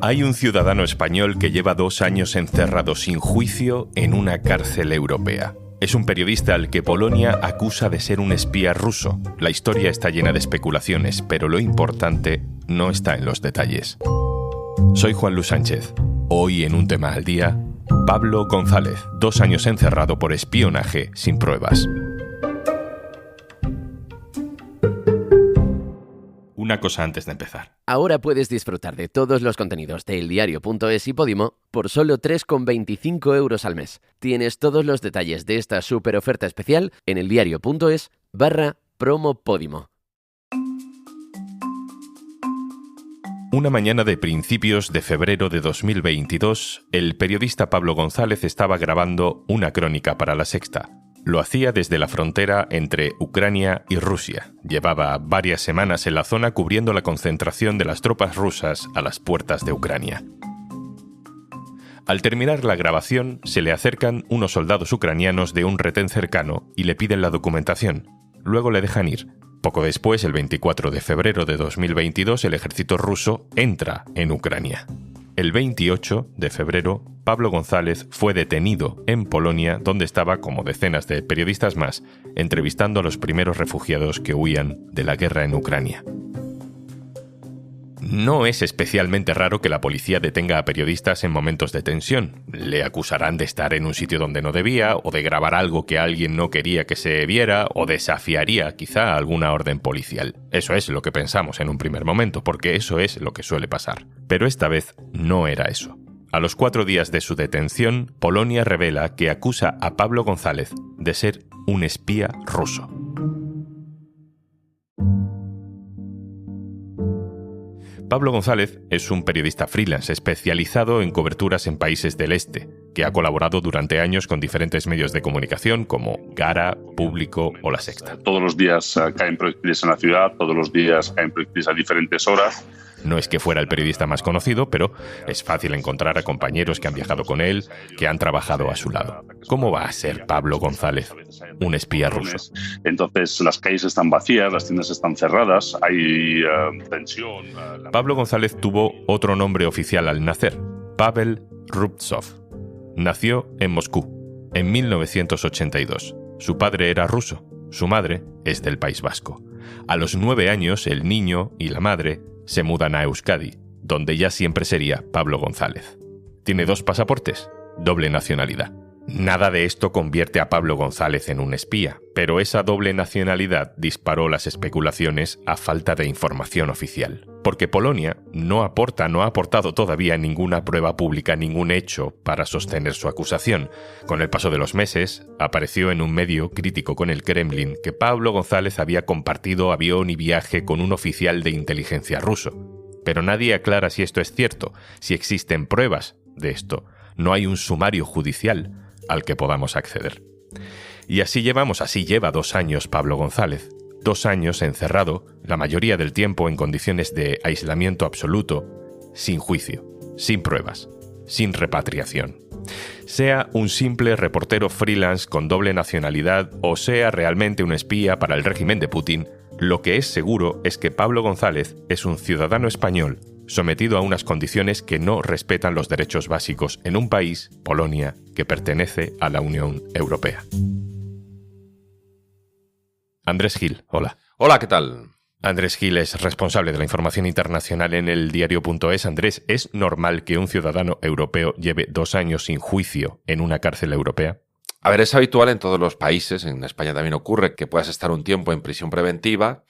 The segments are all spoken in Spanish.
Hay un ciudadano español que lleva 2 años encerrado sin juicio en una cárcel europea. Es un periodista al que Polonia acusa de ser un espía ruso. La historia está llena de especulaciones, pero lo importante no está en los detalles. Soy Juan Luis Sánchez. Hoy en Un Tema al Día, Pablo González, 2 años encerrado por espionaje sin pruebas. Una cosa antes de empezar. Ahora puedes disfrutar de todos los contenidos de eldiario.es y Podimo por solo 3,25 € al mes. Tienes todos los detalles de esta súper oferta especial en eldiario.es/promo Podimo. Una mañana de principios de febrero de 2022, el periodista Pablo González estaba grabando una crónica para La Sexta. Lo hacía desde la frontera entre Ucrania y Rusia. Llevaba varias semanas en la zona cubriendo la concentración de las tropas rusas a las puertas de Ucrania. Al terminar la grabación, se le acercan unos soldados ucranianos de un retén cercano y le piden la documentación. Luego le dejan ir. Poco después, el 24 de febrero de 2022, el ejército ruso entra en Ucrania. El 28 de febrero, Pablo González fue detenido en Polonia, donde estaba, como decenas de periodistas más, entrevistando a los primeros refugiados que huían de la guerra en Ucrania. No es especialmente raro que la policía detenga a periodistas en momentos de tensión. Le acusarán de estar en un sitio donde no debía, o de grabar algo que alguien no quería que se viera, o desafiaría quizá alguna orden policial. Eso es lo que pensamos en un primer momento, porque eso es lo que suele pasar. Pero esta vez no era eso. A los 4 días de su detención, Polonia revela que acusa a Pablo González de ser un espía ruso. Pablo González es un periodista freelance especializado en coberturas en países del este, que ha colaborado durante años con diferentes medios de comunicación como Gara, Público o La Sexta. Todos los días caen proyectiles en la ciudad, todos los días caen proyectiles a diferentes horas. No es que fuera el periodista más conocido, pero es fácil encontrar a compañeros que han viajado con él, que han trabajado a su lado. ¿Cómo va a ser Pablo González un espía ruso? Entonces las calles están vacías, las tiendas están cerradas, hay tensión. Pablo González tuvo otro nombre oficial al nacer, Pavel Rubtsov. Nació en Moscú, en 1982. Su padre era ruso, su madre es del País Vasco. A los 9 años, el niño y la madre se mudan a Euskadi, donde ya siempre sería Pablo González. Tiene 2 pasaportes, doble nacionalidad. Nada de esto convierte a Pablo González en un espía, pero esa doble nacionalidad disparó las especulaciones a falta de información oficial. Porque Polonia no ha aportado todavía ninguna prueba pública, ningún hecho para sostener su acusación. Con el paso de los meses, apareció en un medio crítico con el Kremlin que Pablo González había compartido avión y viaje con un oficial de inteligencia ruso. Pero nadie aclara si esto es cierto, si existen pruebas de esto. No hay un sumario judicial al que podamos acceder. Y así lleva 2 años Pablo González. 2 años encerrado, la mayoría del tiempo en condiciones de aislamiento absoluto, sin juicio, sin pruebas, sin repatriación. Sea un simple reportero freelance con doble nacionalidad o sea realmente un espía para el régimen de Putin, lo que es seguro es que Pablo González es un ciudadano español sometido a unas condiciones que no respetan los derechos básicos en un país, Polonia, que pertenece a la Unión Europea. Andrés Gil, hola. Hola, ¿qué tal? Andrés Gil es responsable de la información internacional en eldiario.es. Andrés, ¿es normal que un ciudadano europeo lleve 2 años sin juicio en una cárcel europea? A ver, es habitual en todos los países, en España también ocurre, que puedas estar un tiempo en prisión preventiva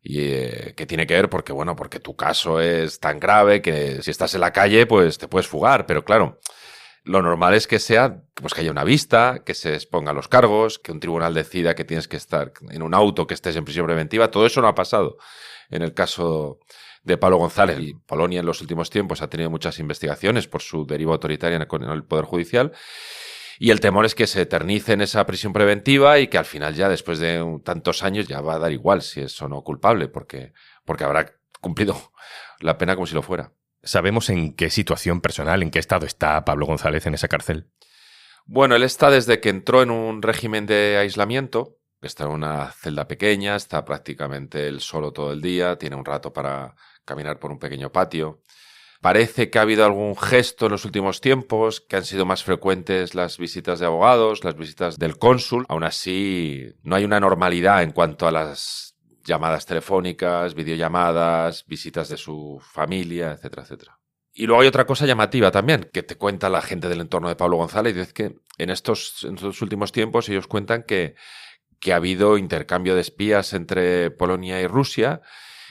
y que tiene que ver porque tu caso es tan grave que si estás en la calle pues te puedes fugar, pero claro, lo normal es que sea pues que haya una vista, que se expongan los cargos, que un tribunal decida que tienes que estar en un auto, que estés en prisión preventiva. Todo eso no ha pasado en el caso de Pablo González. Y Polonia en los últimos tiempos ha tenido muchas investigaciones por su deriva autoritaria con el Poder Judicial. Y el temor es que se eternice en esa prisión preventiva y que al final ya después de tantos años ya va a dar igual si es o no culpable, porque habrá cumplido la pena como si lo fuera. ¿Sabemos en qué situación personal, en qué estado está Pablo González en esa cárcel? Bueno, él está desde que entró en un régimen de aislamiento, está en una celda pequeña, está prácticamente él solo todo el día, tiene un rato para caminar por un pequeño patio. Parece que ha habido algún gesto en los últimos tiempos, que han sido más frecuentes las visitas de abogados, las visitas del cónsul. Aún así, no hay una normalidad en cuanto a las llamadas telefónicas, videollamadas, visitas de su familia, etcétera, etcétera. Y luego hay otra cosa llamativa también, que te cuenta la gente del entorno de Pablo González, y es que en estos últimos tiempos ellos cuentan que ha habido intercambio de espías entre Polonia y Rusia,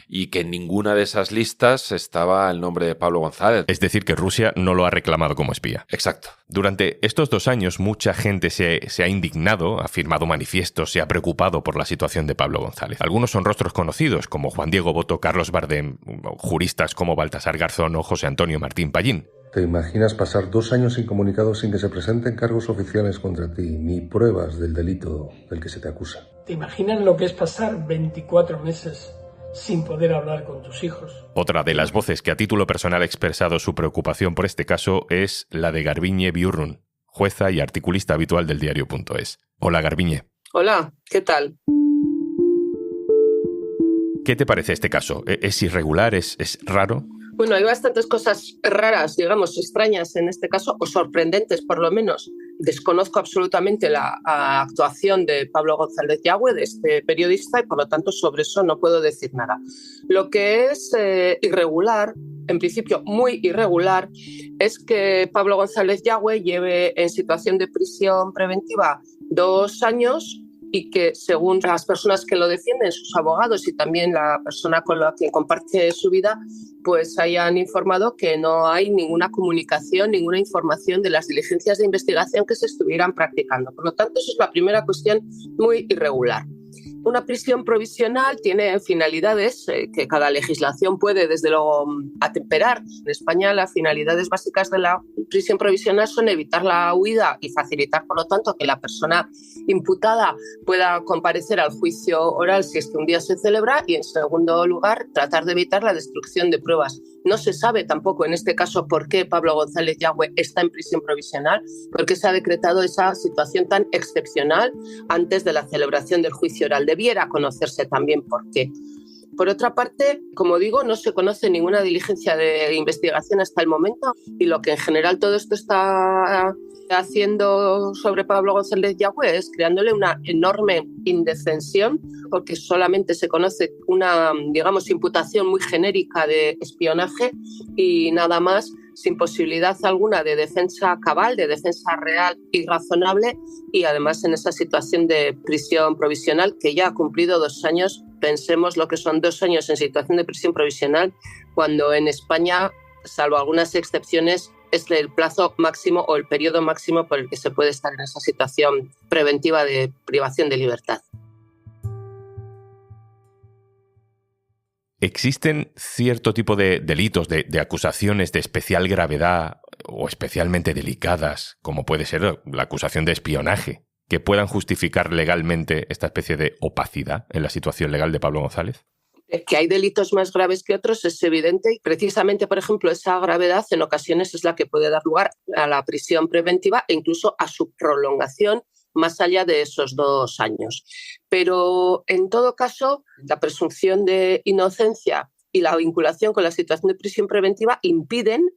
y que en ninguna de esas listas estaba el nombre de Pablo González. Es decir, que Rusia no lo ha reclamado como espía. Exacto. Durante estos 2 años, mucha gente se ha indignado, ha firmado manifiestos, se ha preocupado por la situación de Pablo González. Algunos son rostros conocidos, como Juan Diego Boto, Carlos Bardem, juristas como Baltasar Garzón o José Antonio Martín Pallín. ¿Te imaginas pasar 2 años incomunicados sin que se presenten cargos oficiales contra ti, ni pruebas del delito del que se te acusa? ¿Te imaginas lo que es pasar 24 meses sin poder hablar con tus hijos? Otra de las voces que a título personal ha expresado su preocupación por este caso es la de Garbiñe Biurrun, jueza y articulista habitual del diario.es. Hola, Garbiñe. Hola, ¿qué tal? ¿Qué te parece este caso? ¿Es irregular? ¿Es raro? Bueno, hay bastantes cosas raras, digamos, extrañas en este caso, o sorprendentes por lo menos. Desconozco absolutamente la actuación de Pablo González Yagüe, de este periodista, y por lo tanto sobre eso no puedo decir nada. Lo que es irregular, en principio muy irregular, es que Pablo González Yagüe lleve en situación de prisión preventiva 2 años y que, según las personas que lo defienden, sus abogados y también la persona con la que comparte su vida, pues hayan informado que no hay ninguna comunicación, ninguna información de las diligencias de investigación que se estuvieran practicando. Por lo tanto, eso es la primera cuestión muy irregular. Una prisión provisional tiene finalidades que cada legislación puede, desde luego, atemperar. En España, las finalidades básicas de la prisión provisional son evitar la huida y facilitar, por lo tanto, que la persona imputada pueda comparecer al juicio oral si es que un día se celebra, y, en segundo lugar, tratar de evitar la destrucción de pruebas. No se sabe tampoco en este caso por qué Pablo González Yagüe está en prisión provisional, por qué se ha decretado esa situación tan excepcional antes de la celebración del juicio oral. Debiera conocerse también por qué. Por otra parte, como digo, no se conoce ninguna diligencia de investigación hasta el momento, y lo que en general todo esto está haciendo sobre Pablo González Yagüe es creándole una enorme indefensión, porque solamente se conoce una, digamos, imputación muy genérica de espionaje y nada más, sin posibilidad alguna de defensa cabal, de defensa real y razonable, y además en esa situación de prisión provisional que ya ha cumplido 2 años. Pensemos lo que son 2 años en situación de prisión provisional, cuando en España, salvo algunas excepciones, es el plazo máximo o el periodo máximo por el que se puede estar en esa situación preventiva de privación de libertad. ¿Existen cierto tipo de delitos, de acusaciones de especial gravedad o especialmente delicadas, como puede ser la acusación de espionaje, que puedan justificar legalmente esta especie de opacidad en la situación legal de Pablo González? Que hay delitos más graves que otros es evidente, y precisamente, por ejemplo, esa gravedad en ocasiones es la que puede dar lugar a la prisión preventiva e incluso a su prolongación más allá de esos 2 años. Pero en todo caso, la presunción de inocencia y la vinculación con la situación de prisión preventiva impiden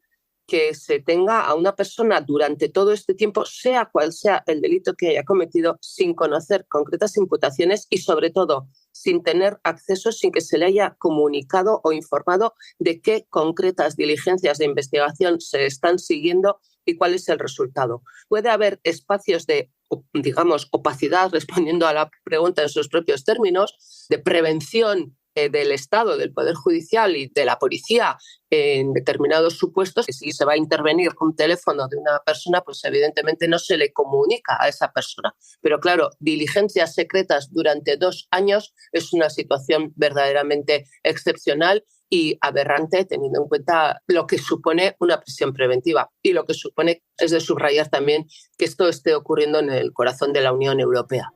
que se tenga a una persona durante todo este tiempo, sea cual sea el delito que haya cometido, sin conocer concretas imputaciones y, sobre todo, sin tener acceso, sin que se le haya comunicado o informado de qué concretas diligencias de investigación se están siguiendo y cuál es el resultado. Puede haber espacios de, digamos, opacidad, respondiendo a la pregunta en sus propios términos, de prevención del Estado, del Poder Judicial y de la policía en determinados supuestos, que si se va a intervenir con un teléfono de una persona, pues evidentemente no se le comunica a esa persona. Pero claro, diligencias secretas durante 2 años es una situación verdaderamente excepcional y aberrante, teniendo en cuenta lo que supone una prisión preventiva. Y lo que supone es de subrayar también que esto esté ocurriendo en el corazón de la Unión Europea.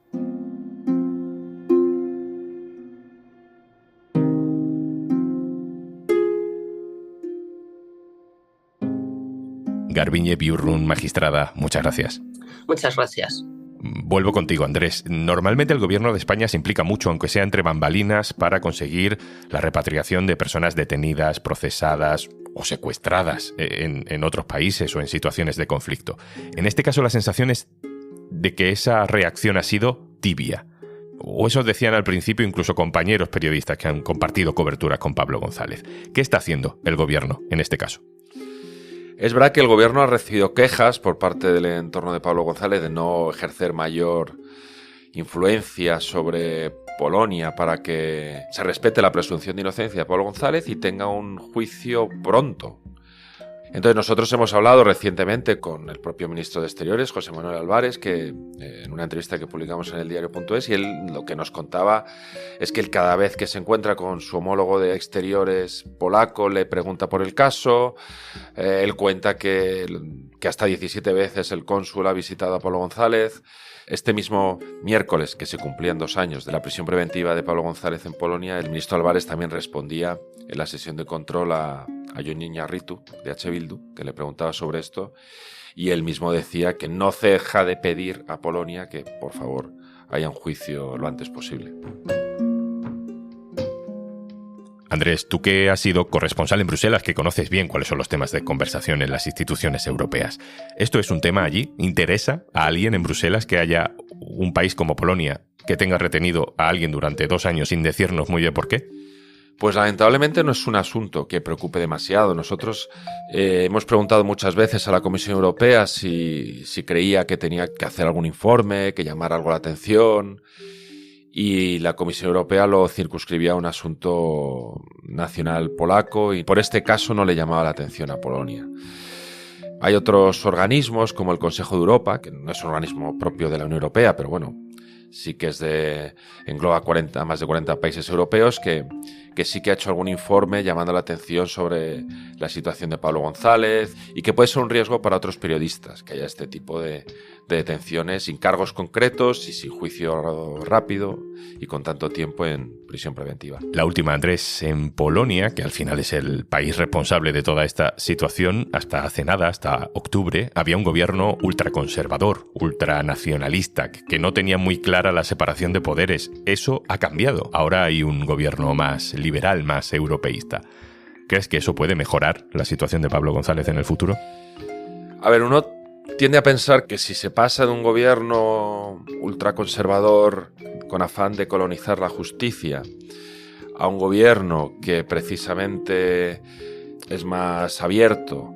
Garbiñe Biurrun, magistrada, muchas gracias. Muchas gracias. Vuelvo contigo, Andrés. Normalmente el gobierno de España se implica mucho, aunque sea entre bambalinas, para conseguir la repatriación de personas detenidas, procesadas o secuestradas en otros países o en situaciones de conflicto. En este caso, la sensación es de que esa reacción ha sido tibia. O eso decían al principio incluso compañeros periodistas que han compartido coberturas con Pablo González. ¿Qué está haciendo el gobierno en este caso? Es verdad que el gobierno ha recibido quejas por parte del entorno de Pablo González de no ejercer mayor influencia sobre Polonia para que se respete la presunción de inocencia de Pablo González y tenga un juicio pronto. Entonces nosotros hemos hablado recientemente con el propio ministro de Exteriores, José Manuel Álvarez, que en una entrevista que publicamos en el diario.es, y él lo que nos contaba es que él cada vez que se encuentra con su homólogo de Exteriores polaco le pregunta por el caso. Él cuenta que hasta 17 veces el cónsul ha visitado a Pablo González. Este mismo miércoles, que se cumplían 2 años de la prisión preventiva de Pablo González en Polonia, el ministro Álvarez también respondía en la sesión de control a Jon Iñárritu, de H. Bildu, que le preguntaba sobre esto, y él mismo decía que no ceja de pedir a Polonia que, por favor, haya un juicio lo antes posible. Andrés, tú que has sido corresponsal en Bruselas, que conoces bien cuáles son los temas de conversación en las instituciones europeas. ¿Esto es un tema allí? ¿Interesa a alguien en Bruselas que haya un país como Polonia que tenga retenido a alguien durante 2 años sin decirnos muy bien por qué? Pues lamentablemente no es un asunto que preocupe demasiado. Nosotros hemos preguntado muchas veces a la Comisión Europea si creía que tenía que hacer algún informe, que llamara algo la atención, y la Comisión Europea lo circunscribía a un asunto nacional polaco y por este caso no le llamaba la atención a Polonia. Hay otros organismos como el Consejo de Europa, que no es un organismo propio de la Unión Europea, pero bueno, sí que engloba más de 40 países europeos que sí que ha hecho algún informe llamando la atención sobre la situación de Pablo González y que puede ser un riesgo para otros periodistas, que haya este tipo de detenciones sin cargos concretos y sin juicio rápido y con tanto tiempo en prisión preventiva. La última, Andrés, en Polonia, que al final es el país responsable de toda esta situación, hasta hace nada, hasta octubre, había un gobierno ultraconservador, ultranacionalista, que no tenía muy clara la separación de poderes. Eso ha cambiado. Ahora hay un gobierno más liberal, más europeísta. ¿Crees que eso puede mejorar la situación de Pablo González en el futuro? A ver, uno tiende a pensar que si se pasa de un gobierno ultraconservador con afán de colonizar la justicia a un gobierno que precisamente es más abierto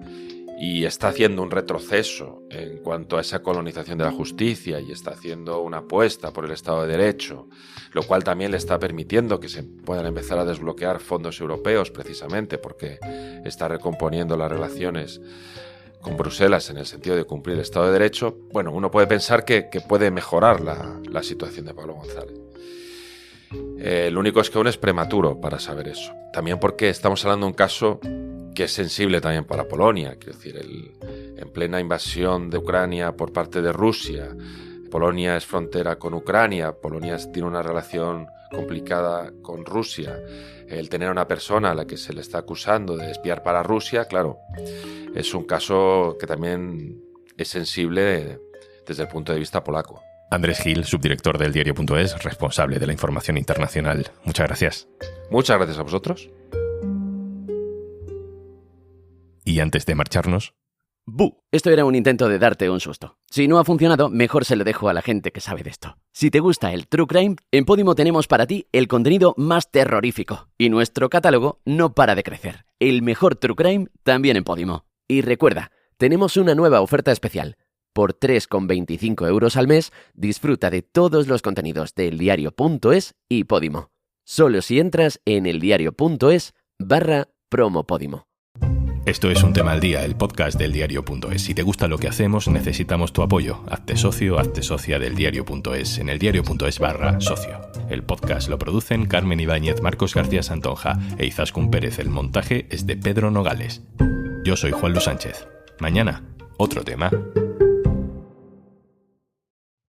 y está haciendo un retroceso en cuanto a esa colonización de la justicia y está haciendo una apuesta por el Estado de Derecho, lo cual también le está permitiendo que se puedan empezar a desbloquear fondos europeos precisamente porque está recomponiendo las relaciones con Bruselas en el sentido de cumplir el Estado de Derecho, bueno, uno puede pensar que puede mejorar la situación de Pablo González. Lo único es que aún es prematuro para saber eso. También porque estamos hablando de un caso que es sensible también para Polonia, quiero decir, en plena invasión de Ucrania por parte de Rusia. Polonia es frontera con Ucrania, Polonia tiene una relación complicada con Rusia. El tener a una persona a la que se le está acusando de espiar para Rusia, claro, es un caso que también es sensible desde el punto de vista polaco. Andrés Gil, subdirector del diario.es, responsable de la información internacional. Muchas gracias. Muchas gracias a vosotros. Y antes de marcharnos... ¡Bu! Esto era un intento de darte un susto. Si no ha funcionado, mejor se lo dejo a la gente que sabe de esto. Si te gusta el True Crime, en Podimo tenemos para ti el contenido más terrorífico. Y nuestro catálogo no para de crecer. El mejor True Crime también en Podimo. Y recuerda, tenemos una nueva oferta especial. Por 3,25 € al mes, disfruta de todos los contenidos de eldiario.es y Podimo. Solo si entras en eldiario.es/promopodimo. Esto es Un Tema al Día, el podcast del diario.es. Si te gusta lo que hacemos, necesitamos tu apoyo. Hazte socio, hazte socia del diario.es en eldiario.es/socio. El podcast lo producen Carmen Ibáñez, Marcos García Santonja e Izaskun Pérez. El montaje es de Pedro Nogales. Yo soy Juan Luis Sánchez. Mañana, otro tema.